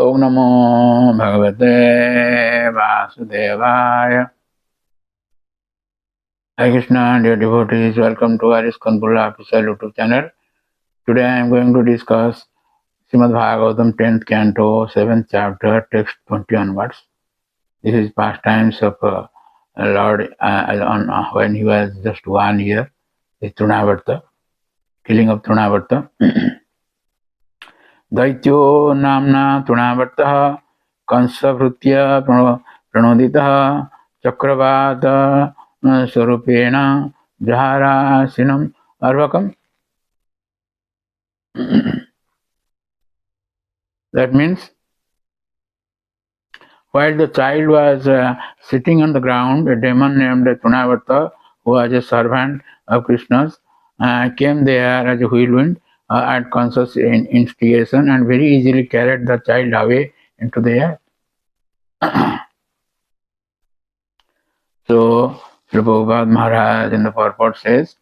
Om Namo Bhagavate Vasudevaya. Hare Krishna, dear devotees, welcome to our ISKCON official YouTube channel. Today I am going to discuss Srimad Bhagavatam 10th Canto, 7th chapter, text 20 onwards. This is pastimes of Lord when he was just 1 year, the Trnavarta, killing of Trnavarta. Daityo namna Trnavarta Kansavritya pranoditah Chakravata Sarupena Jahara Sinam Arvakam. That means, while the child was sitting on the ground, a demon named Trinavarta, who was a servant of Krishna's, came there as a whirlwind at conscious instigation and very easily carried the child away into the air. So, Sri Prabhupada Maharaj in the purport says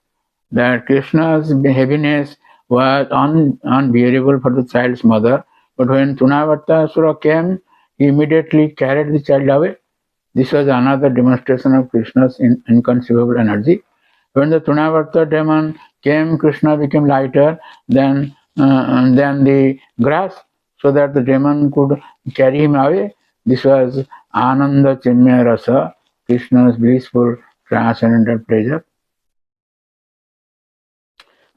that Krishna's heaviness was unbearable for the child's mother, but when Trinavarta Asura came, he immediately carried the child away. This was another demonstration of Krishna's inconceivable energy. When the Trinavarta demon came, Krishna became lighter than the grass, so that the demon could carry him away. This was Ananda Chinmaya Rasa, Krishna's blissful transcendental pleasure.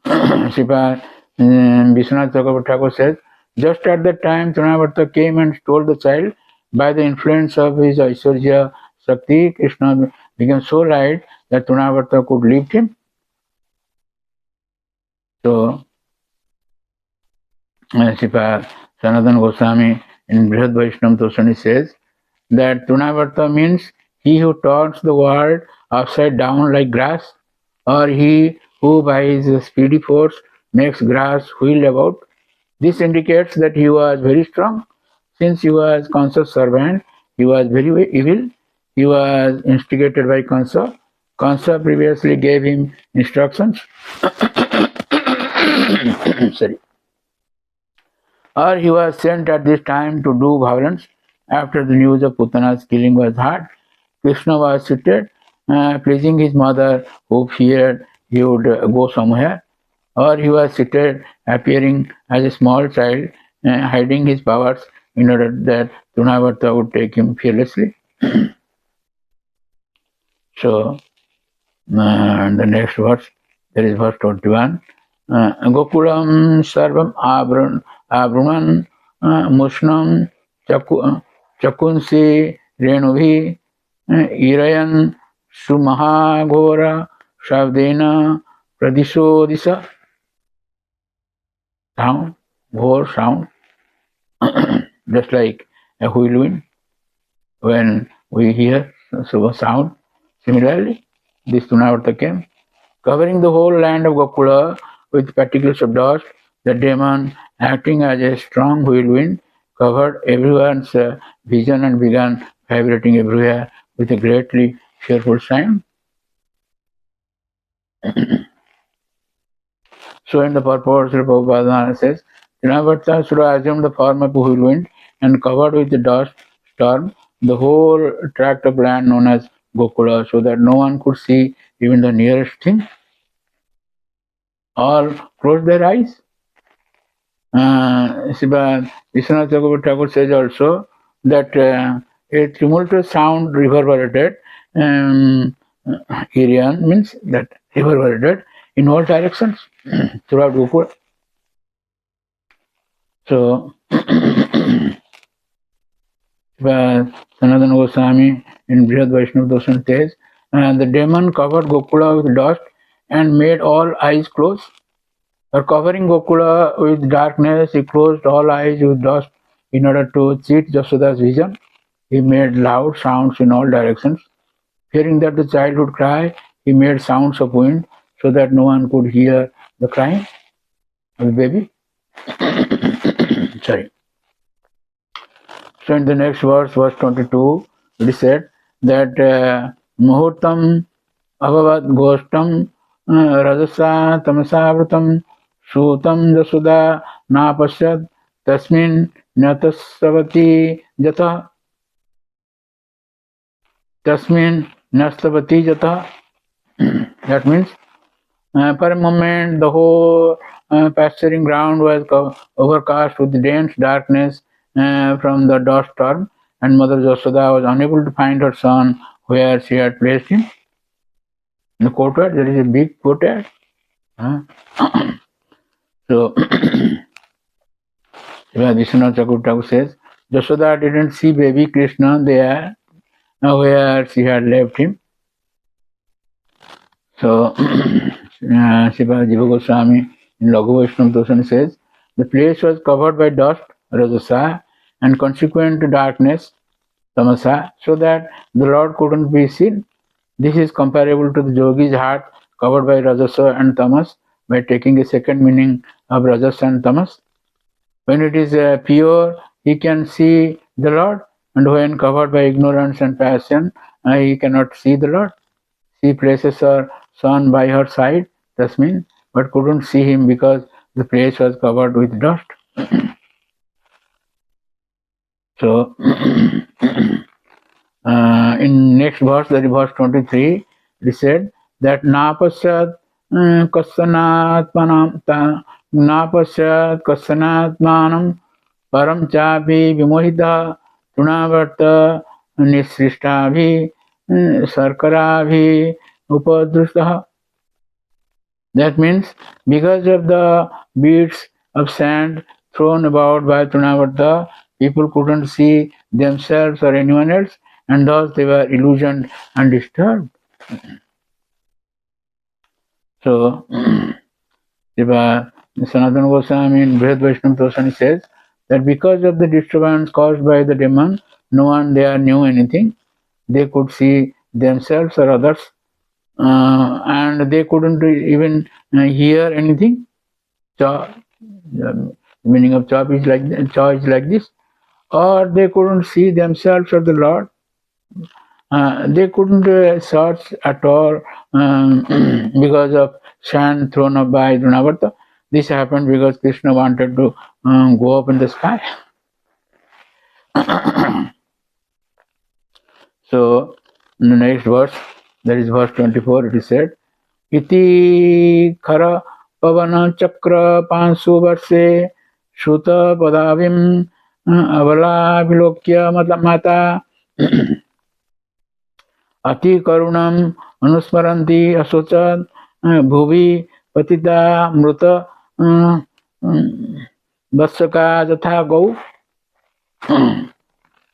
Sripad Vishwanath Thakur says, just at that time Trinavarta came and stole the child. By the influence of his Aishwarya Shakti, Krishna became so light that Trinavarta could lift him. So, Sripad Sanatana Goswami in Brihad Vaishnava Tosani says that Trinavarta means he who turns the world upside down like grass, or he who by his speedy force makes grass wheel about. This indicates that he was very strong. Since he was Kansa's servant, he was very evil. He was instigated by Kansa. Kansa previously gave him instructions. Sorry. Or he was sent at this time to do violence. After the news of Putana's killing was heard, Krishna was seated, pleasing his mother, who feared he would go somewhere. Or he was seated, appearing as a small child, hiding his powers in order that Trinavarta would take him fearlessly. So, the next verse, there is verse 21. Gokulam sarvam abruman mushnam chakunsi renubhi irayan sumahagora shavdena pradisodisa. Sound, ghor sound, just like a whirlwind when we hear sound. Similarly, this Trinavarta came, covering the whole land of Gokula with particles of dust. The demon, acting as a strong whirlwind, covered everyone's vision and began vibrating everywhere with a greatly fearful sound. So in the purport, Sri Prabhupada says, Trinavarta should assume the form of a whirlwind and covered with the dust storm the whole tract of land known as Gokula, so that no one could see even the nearest thing. All closed their eyes. Vishwanath Thakur says also that a tumultuous sound reverberated. Irian means that reverberated in all directions throughout Gokula. So, Sanatana Goswami in Brihad Vaishnava Dosan says, the demon covered Gokula with dust and made all eyes close. For covering Gokula with darkness, he closed all eyes with dust in order to cheat Yashoda's vision. He made loud sounds in all directions. Fearing that the child would cry, he made sounds of wind so that no one could hear the crying of the baby. Sorry. So in the next verse, verse 22, it is said that Muhurtam Abhavad Ghostam Rajasa Tamasavrutam Sutam Yasuda Napasyad tasmin natasavati jata. Tasmin nastavati jata. That means for a moment the whole pasturing ground was overcast with dense darkness from the dust storm, and Mother Yashoda was unable to find her son where she had placed him. In the courtyard, there is a big courtyard. So, Vishwanath Chakravarti says, Yashoda didn't see baby Krishna there where she had left him. So, Srila Jiva Goswami in Laghu Vaishnava Darshan says, the place was covered by dust, rajasa, and consequent darkness, tamasa, so that the Lord couldn't be seen. This is comparable to the yogi's heart covered by rajasa and tamas by taking a second meaning of rajas and tamas. When it is pure, he can see the Lord, and when covered by ignorance and passion, he cannot see the Lord. She places her son by her side, Tasmin, but couldn't see him because the place was covered with dust. So, in next verse, that is verse 23, it said that Napasyat kasanatmanam param chapi vimohita Trnavarta nisrishtabhi sarkarabhi upadrustaha. That means because of the beads of sand thrown about by Trinavarta, people couldn't see themselves or anyone else, and thus they were illusioned and disturbed. So, Sanatana Goswami in Brihad Vaishnava Tosani says that because of the disturbance caused by the demon, no one there knew anything. They could see themselves or others, and they couldn't even hear anything. The meaning of chaw is like this, or they couldn't see themselves or the Lord. They couldn't search at all because of sand thrown up by Trnavarta. This happened because Krishna wanted to go up in the sky. So, in the next verse, that is verse 24, it is said, Iti khara pavana chakra pansu varse shuta padavim avala vilokya mata अति करुणम अनुस्मरन्ति असोचत भुवि पतिता मृत वत्सका जथा गौ.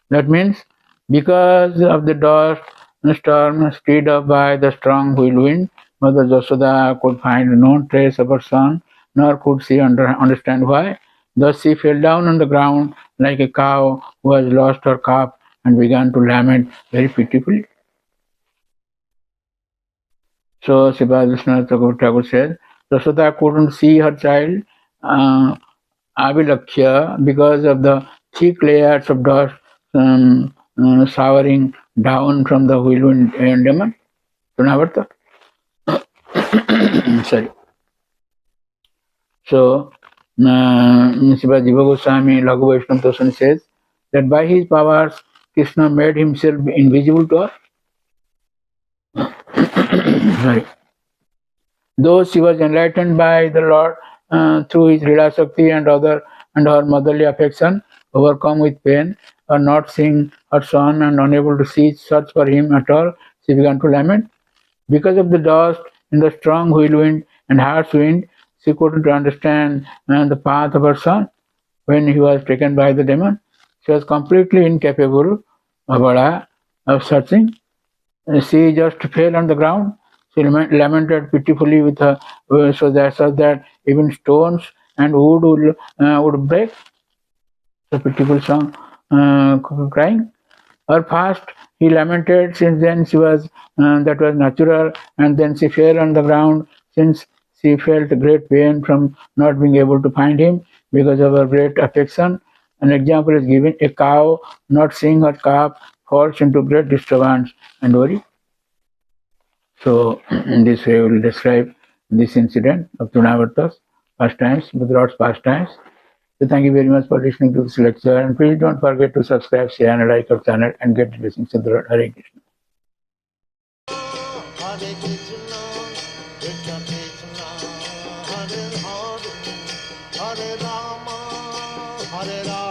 That means because of the dust storm stirred up by the strong whirlwind, Mother Yashoda could find no trace of her son, nor could she understand why. Thus she fell down on the ground like a cow who has lost her calf and began to lament very pitifully. So Srila Vishwanath Chakravarti says, Yashoda couldn't see her child Avilakya because of the thick layers of dust showering down from the whirlwind demon, Trinavarta. Sorry. So, Srila Jiva Goswami Laghu Vaishnava Tosani says that by his powers, Krishna made himself invisible to her. Right. Though she was enlightened by the Lord through his Lila Shakti and her motherly affection, overcome with pain, or not seeing her son and unable to search for him at all, she began to lament. Because of the dust in the strong whirlwind and harsh wind, she couldn't understand the path of her son when he was taken by the demon. She was completely incapable of searching. She just fell on the ground. She lamented pitifully with her, so that even stones and wood would break. The pitiful song, crying. Her fast he lamented since then that was natural, and then she fell on the ground since she felt great pain from not being able to find him because of her great affection. An example is given: a cow not seeing her calf falls into great disturbance and worry. So, in this way, we will describe this incident of Trinavarta's pastimes, with Lord's pastimes. So thank you very much for listening to this lecture, and please don't forget to subscribe, share, and like our channel, and get the blessings of the Lord. Hare Krishna. Hare Krishna, Krishna Krishna, Hare Hare, Hare Rama, Hare Rama.